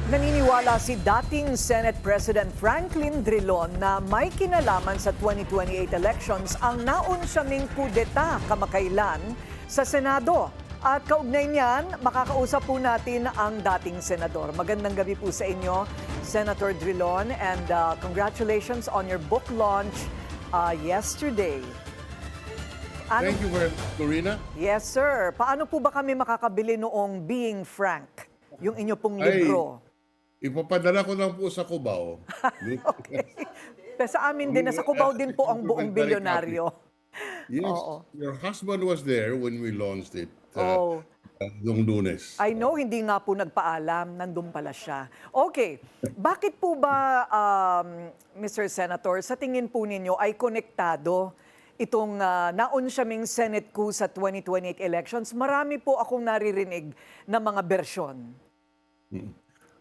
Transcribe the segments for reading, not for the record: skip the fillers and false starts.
Naniniwala si dating Senate President Franklin Drilon na may kinalaman sa 2028 elections ang naunsyaming kudeta kamakailan sa Senado. At kaugnay niyan, makakausap po natin ang dating senador. Magandang gabi po sa inyo, Senator Drilon, and congratulations on your book launch yesterday. Thank you very much, Corina. Yes, sir. Paano po ba kami makakabili noong Being Frank, yung inyo pong libro? Ipapadala ko lang po sa Cubao. Okay. Pero sa amin din, nasa Cubao din po ang buong bilyonaryo. Yes, Oo. your husband was there when we launched it Oh. noong Lunes. I know, hindi nga po nagpaalam, nandun pala siya. Okay, bakit po ba, Mr. Senator, sa tingin po ninyo ay konektado itong naunsyaming Senate coup sa 2028 elections? Marami po akong naririnig na mga bersyon.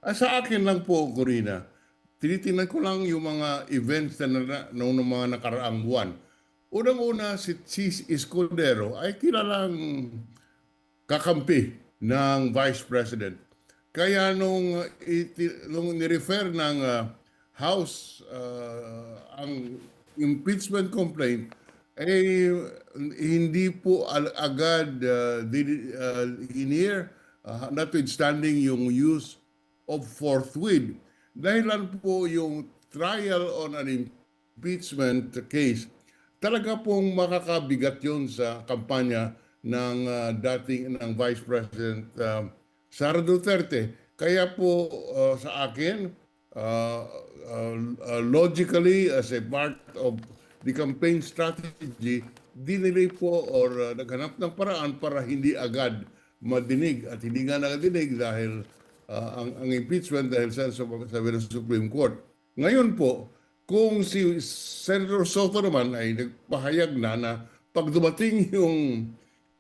Sa akin lang po, Corina, tinitingnan ko lang yung mga events na noong mga nakaraang buwan. Unang-una, si Chis Escudero ay kilalang kakampi ng Vice President. Kaya nung nirefer ng House ang impeachment complaint, hindi po agad hinir, notwithstanding yung use of forthwith. Dahilan po yung trial on an impeachment case, talaga pong makakabigat yun sa kampanya ng ng Vice President Sara Duterte. Kaya po sa akin, logically as a part of the campaign strategy, dinilay po or naghanap ng paraan para hindi agad madinig at hindi nga nadinig dahil ang impeachment dahil sa Supreme Court. Ngayon po, kung si Senator Soto naman ay nagpahayag na pag dumating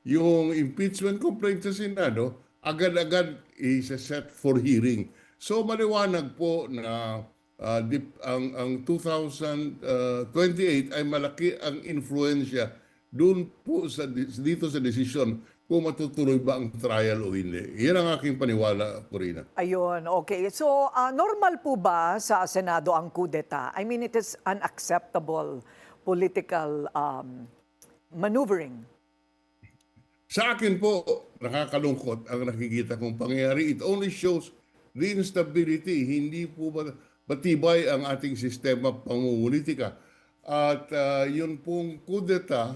yung impeachment complaint sa Senado, agad-agad is-set for hearing. So maliwanag po na ang 2028 ay malaki ang influensya doon po dito sa desisyon kung matutuloy ba ang trial o hindi. Yan ang aking paniwala, Corina. Ayun, okay. So, normal po ba sa Senado ang kudeta? I mean, it is unacceptable political maneuvering. Sa akin po, nakakalungkot ang nakikita kong pangyayari. It only shows the instability. Hindi po matibay ang ating sistema pamumulitika. At yun pong kudeta,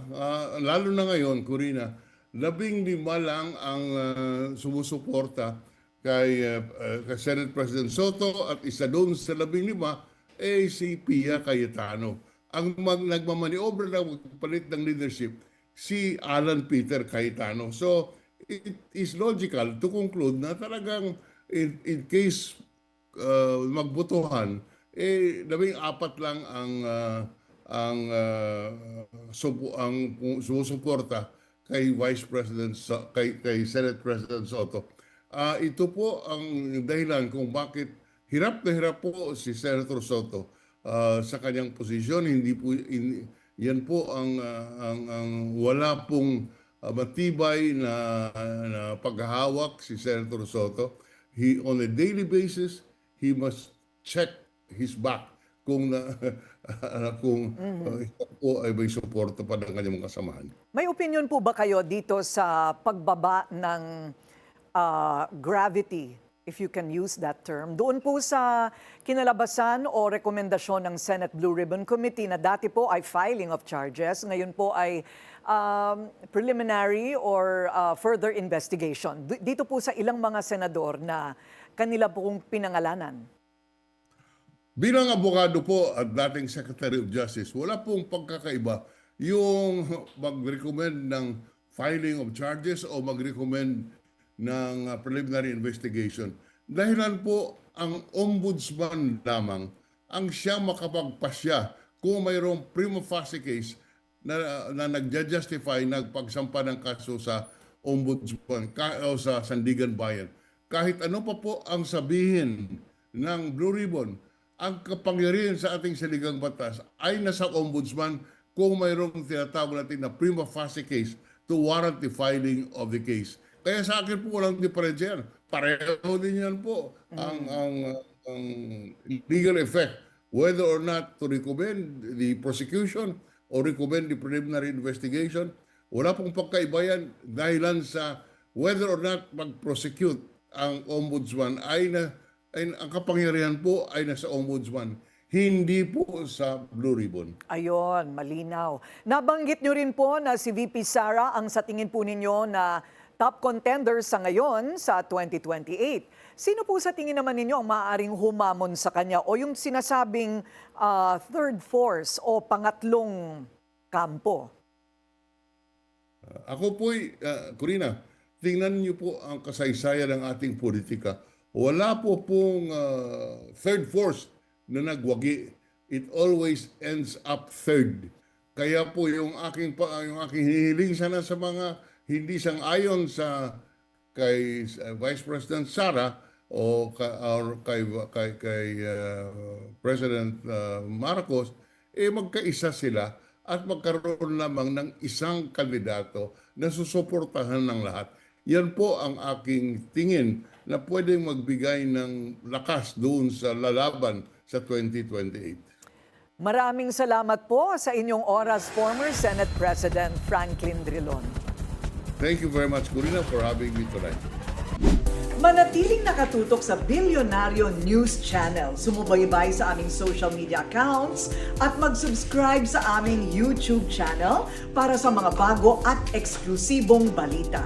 lalo na ngayon, Corina, 15 lang ang sumusuporta kay Senate President Soto at isa doon sa 15 si Pia Cayetano. Ang nagmamaniobra na magpalit ng leadership, si Alan Peter Cayetano. So, it is logical to conclude na talagang in case magbotohan, 14 lang ang sumusuporta kay Vice President kay Senate President Soto. Ito po ang dahilan kung bakit hirap na hirap po si Senator Soto sa kanyang posisyon. Yan po ang wala pong matibay na paghahawak si Senator Soto. On a daily basis, he must check his back kung po ay may suporta pa ng kanyang kasamahan. May opinion po ba kayo dito sa pagbaba ng gravity, if you can use that term, doon po sa kinalabasan o rekomendasyon ng Senate Blue Ribbon Committee na dati po ay filing of charges, ngayon po ay preliminary or further investigation. Dito po sa ilang mga senador na kanila pong pinangalanan. Bilang abogado po at dating Secretary of Justice, wala pong pagkakaiba yung mag-recommend ng filing of charges o mag-recommend ng preliminary investigation. Dahilan po ang ombudsman lamang ang siya makapagpasya kung mayroong prima facie case na nagja-justify nagpagsampa ng kaso sa ombudsman o sa Sandigan Bayan. Kahit ano pa po ang sabihin ng Blue Ribbon, ang kapangyarihan sa ating saligang batas ay nasa ombudsman kung mayroong tinatawag natin na prima facie case to warrant the filing of the case. Kaya sa akin po walang diferensya yan. pareho din yan po ang legal effect, whether or not to recommend the prosecution or recommend the preliminary investigation. Wala pong pagkaiba yan dahilan sa whether or not mag-prosecute ang ombudsman ay ang kapangyarihan po ay nasa ombudsman, hindi po sa Blue Ribbon. Ayon, malinaw. Nabanggit nyo rin po na si VP Sara ang sa tingin po ninyo na top contender sa ngayon sa 2028. Sino po sa tingin naman ninyo ang maaaring humamon sa kanya o yung sinasabing third force o pangatlong kampo? Ako po'y, Corina, tingnan niyo po ang kasaysayan ng ating politika. Wala po pong third force na nagwagi. It always ends up third. Kaya po yung aking hinihiling sana sa mga hindi sang-ayon kay Vice President Sara o kay President Marcos, magkaisa sila at magkaroon lamang ng isang kandidato na susuportahan ng lahat. Yan po ang aking tingin na pwedeng magbigay ng lakas doon sa lalaban sa 2028. Maraming salamat po sa inyong oras, former Senate President Franklin Drilon. Thank you very much, Corina, for having me tonight. Manatiling nakatutok sa Bilyonaryo News Channel. Sumubaybay sa aming social media accounts at mag-subscribe sa aming YouTube channel para sa mga bago at eksklusibong balita.